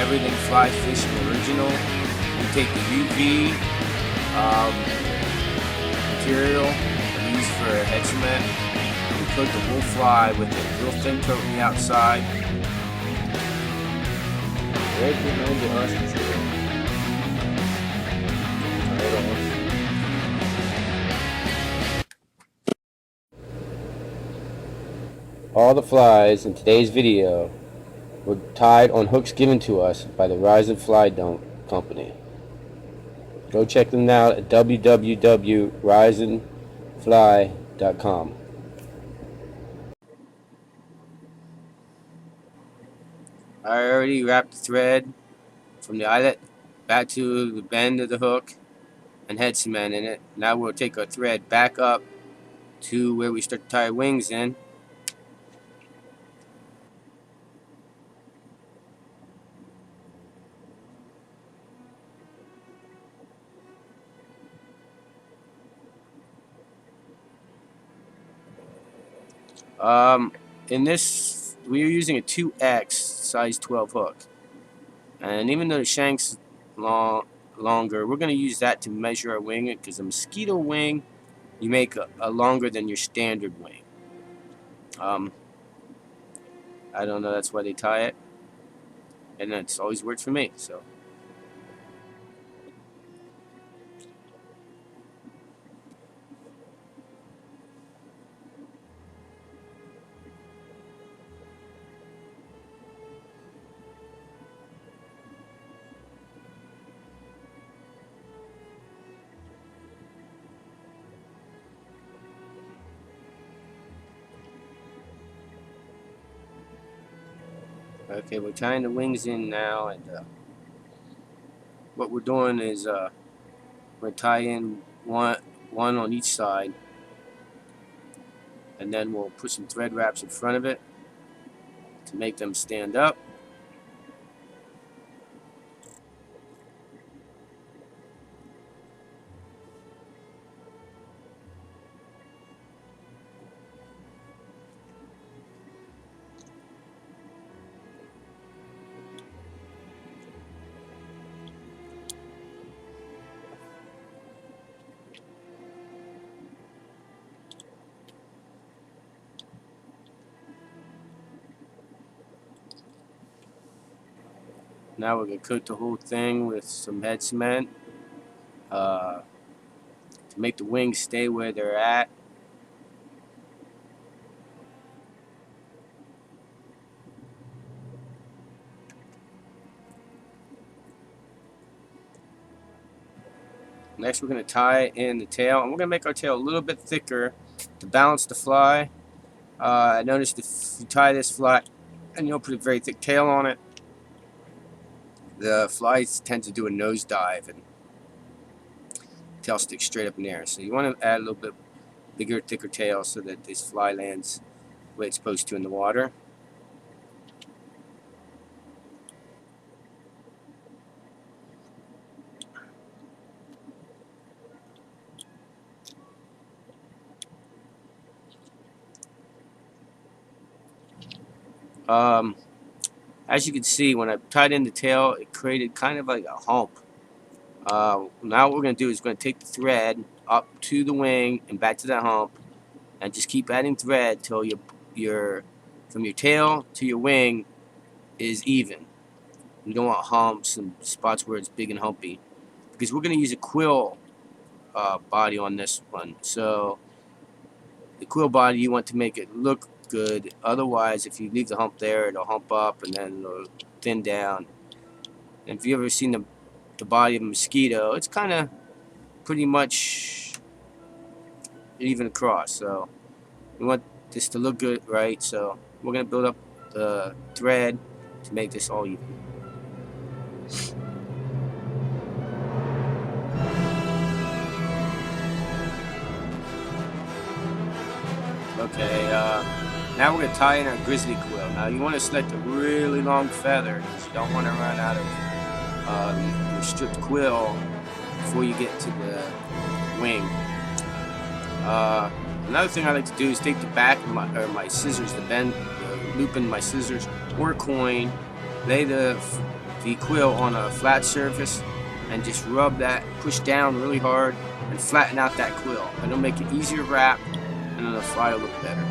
Everything Fly Fishing Original. We take the UV material we use for head cement. We coat the whole fly with a real thin coat on the outside. Right behind the ostrich. All the flies in today's video were tied on hooks given to us by the Rise and Fly Company. Go check them out at www.riseandfly.com. I already wrapped the thread from the eyelet back to the bend of the hook and head cement in it. Now we'll take our thread back up to where we start to tie our wings in. In this, we are using a 2X size 12 hook, and even though the shank's longer, we're going to use that to measure our wing, because a mosquito wing you make a longer than your standard wing. I don't know, that's why they tie it, and it's always worked for me. So okay, we're tying the wings in now, and what we're doing is we're going to tie in one on each side, and then we'll put some thread wraps in front of it to make them stand up. Now we're going to coat the whole thing with some head cement to make the wings stay where they're at. Next we're going to tie in the tail, and we're going to make our tail a little bit thicker to balance the fly. I noticed if you tie this fly and you don't put a very thick tail on it, the flies tend to do a nosedive and the tail sticks straight up in the air. So you want to add a little bit bigger, thicker tail so that this fly lands the way it's supposed to in the water. As you can see, when I tied in the tail, it created kind of like a hump. Now what we're going to do is we're going to take the thread up to the wing and back to that hump, and just keep adding thread till from your tail to your wing is even. You don't want humps and spots where it's big and humpy, because we're going to use a quill body on this one. So the quill body, you want to make it look good. Otherwise, if you leave the hump there, it'll hump up and then it'll thin down. And if you've ever seen the body of a mosquito, it's kind of pretty much even across. So we want this to look good, right? So we're going to build up the thread to make this all even. Okay, now we're going to tie in our grizzly quill. Now you want to select a really long feather, because you don't want to run out of your stripped quill before you get to the wing. Another thing I like to do is take the back of my scissors, the loop in my scissors, or a coin, lay the the quill on a flat surface and just rub that, push down really hard and flatten out that quill. It'll make it easier to wrap and then the fly will look better.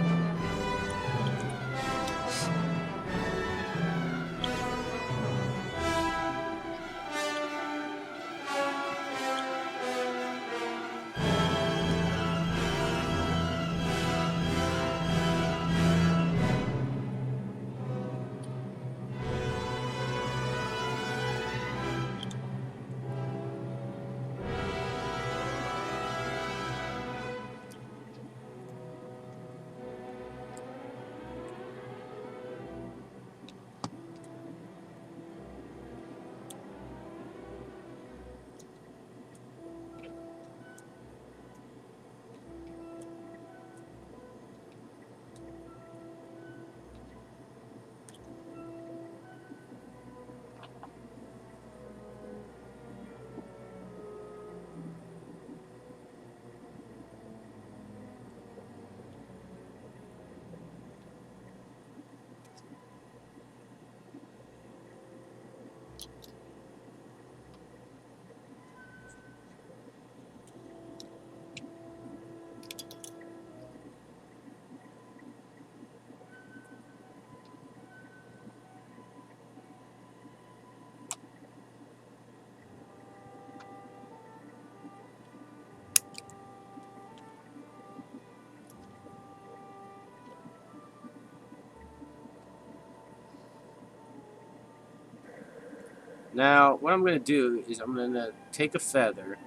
Now, what I'm going to do is I'm going to take a feather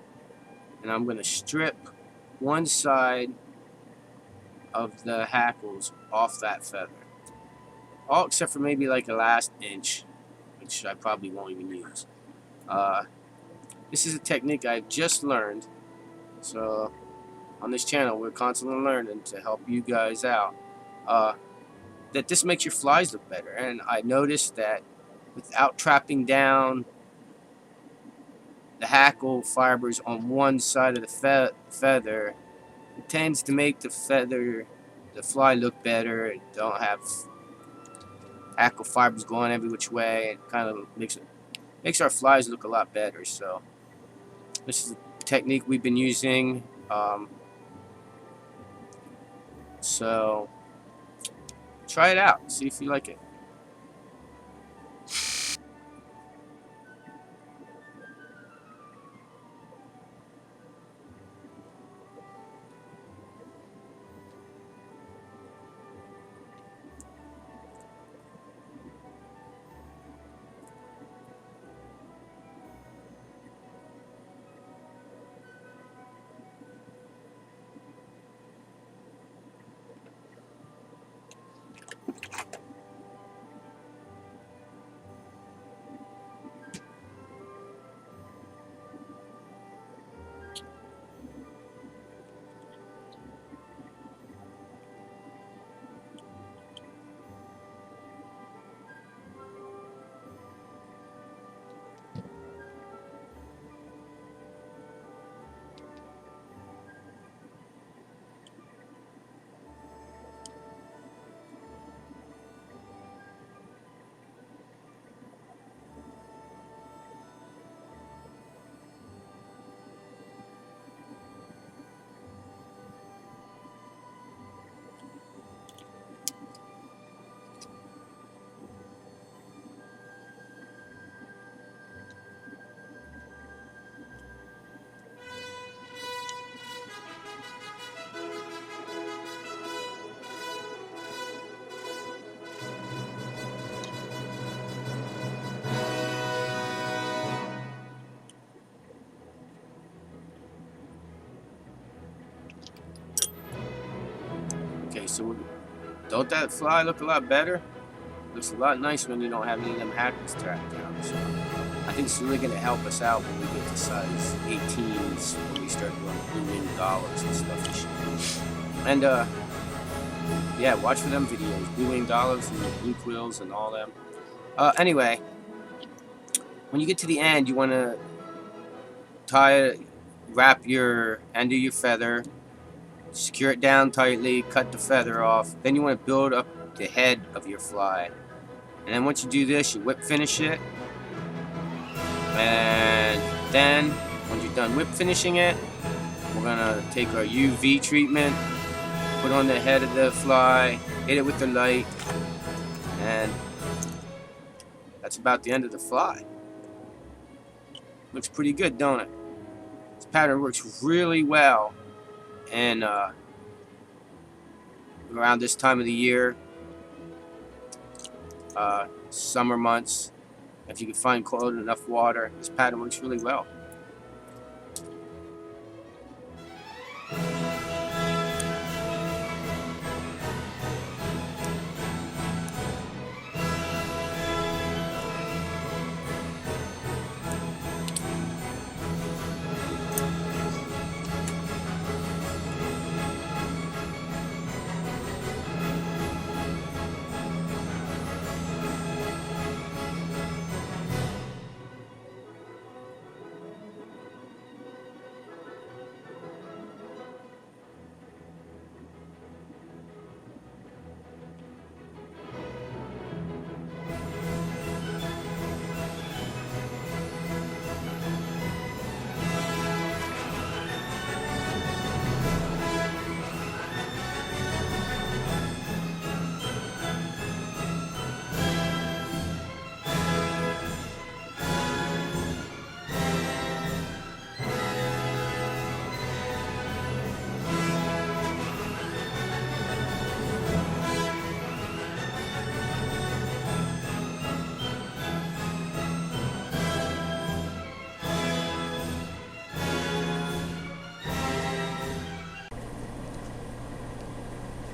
and I'm going to strip one side of the hackles off that feather. All except for maybe like the last inch, which I probably won't even use. This is a technique I've just learned. So, on this channel, we're constantly learning to help you guys out. That this makes your flies look better. And I noticed that without trapping down the hackle fibers on one side of the feather, it tends to make the fly look better. It don't have hackle fibers going every which way. It kind of makes our flies look a lot better. So this is a technique we've been using. So try it out. See if you like it. Okay, so don't that fly look a lot better? Looks a lot nicer when you don't have any of them hackles trapped down. So I think it's really going to help us out when we get to size 18s, when we start doing blue wing dollars and stuff this year. And yeah, watch for them videos, blue wing dollars and the blue quills and all them. Anyway, when you get to the end, you want to wrap your end of your feather, secure it down tightly, cut the feather off. Then you want to build up the head of your fly. And then once you do this, you whip finish it. And then, once you're done whip finishing it, we're gonna take our UV treatment, put on the head of the fly, hit it with the light, and that's about the end of the fly. Looks pretty good, don't it? This pattern works really well, and around this time of the year, summer months, if you can find cold enough water, this pattern works really well.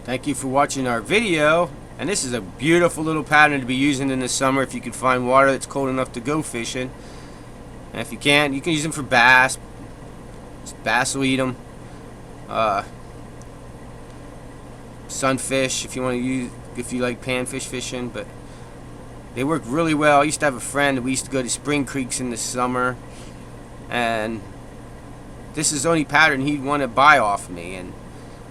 Thank you for watching our video, and this is a beautiful little pattern to be using in the summer if you can find water that's cold enough to go fishing. And if you can't, you can use them for bass. Bass will eat them. Sunfish if you want to use, if you like panfish fishing, but they work really well. I used to have a friend that we used to go to spring creeks in the summer, and this is the only pattern he'd want to buy off me, and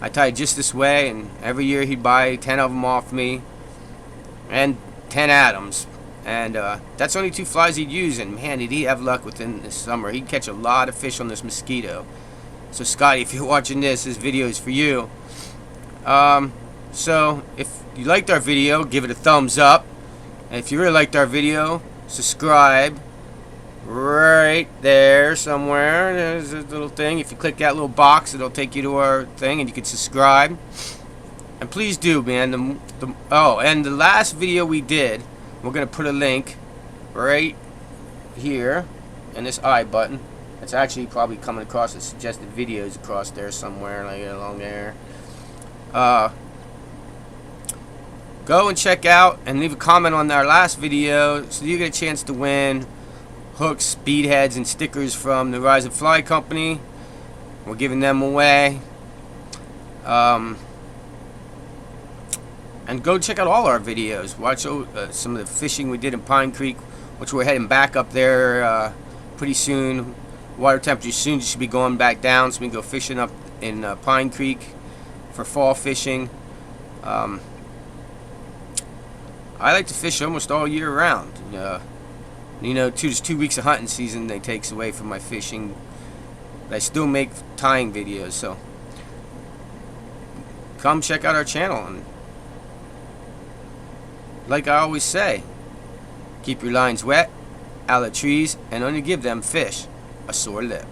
I tied just this way, and every year he'd buy 10 of them off me, and 10 Adams, and that's only 2 flies he'd use, and man, did he have luck within this summer. He'd catch a lot of fish on this mosquito. So Scotty, if you're watching this video is for you. So if you liked our video, give it a thumbs up, and if you really liked our video, subscribe. Right there somewhere, there's a little thing. If you click that little box, it'll take you to our thing, and you can subscribe. And please do, man. Oh, and the last video we did, we're gonna put a link right here in this I button. It's actually probably coming across the suggested videos across there somewhere, like along there. Go and check out and leave a comment on our last video so you get a chance to win hooks, speed heads, and stickers from the Rise and Fly Company. We're giving them away. And go check out all our videos. Watch some of the fishing we did in Pine Creek, which we're heading back up there pretty soon. Water temperature soon should be going back down, so we can go fishing up in Pine Creek for fall fishing. I like to fish almost all year round. You know, there's 2 weeks of hunting season that takes away from my fishing, but I still make tying videos, so come check out our channel. And like I always say, keep your lines wet, out of trees, and only give them fish a sore lip.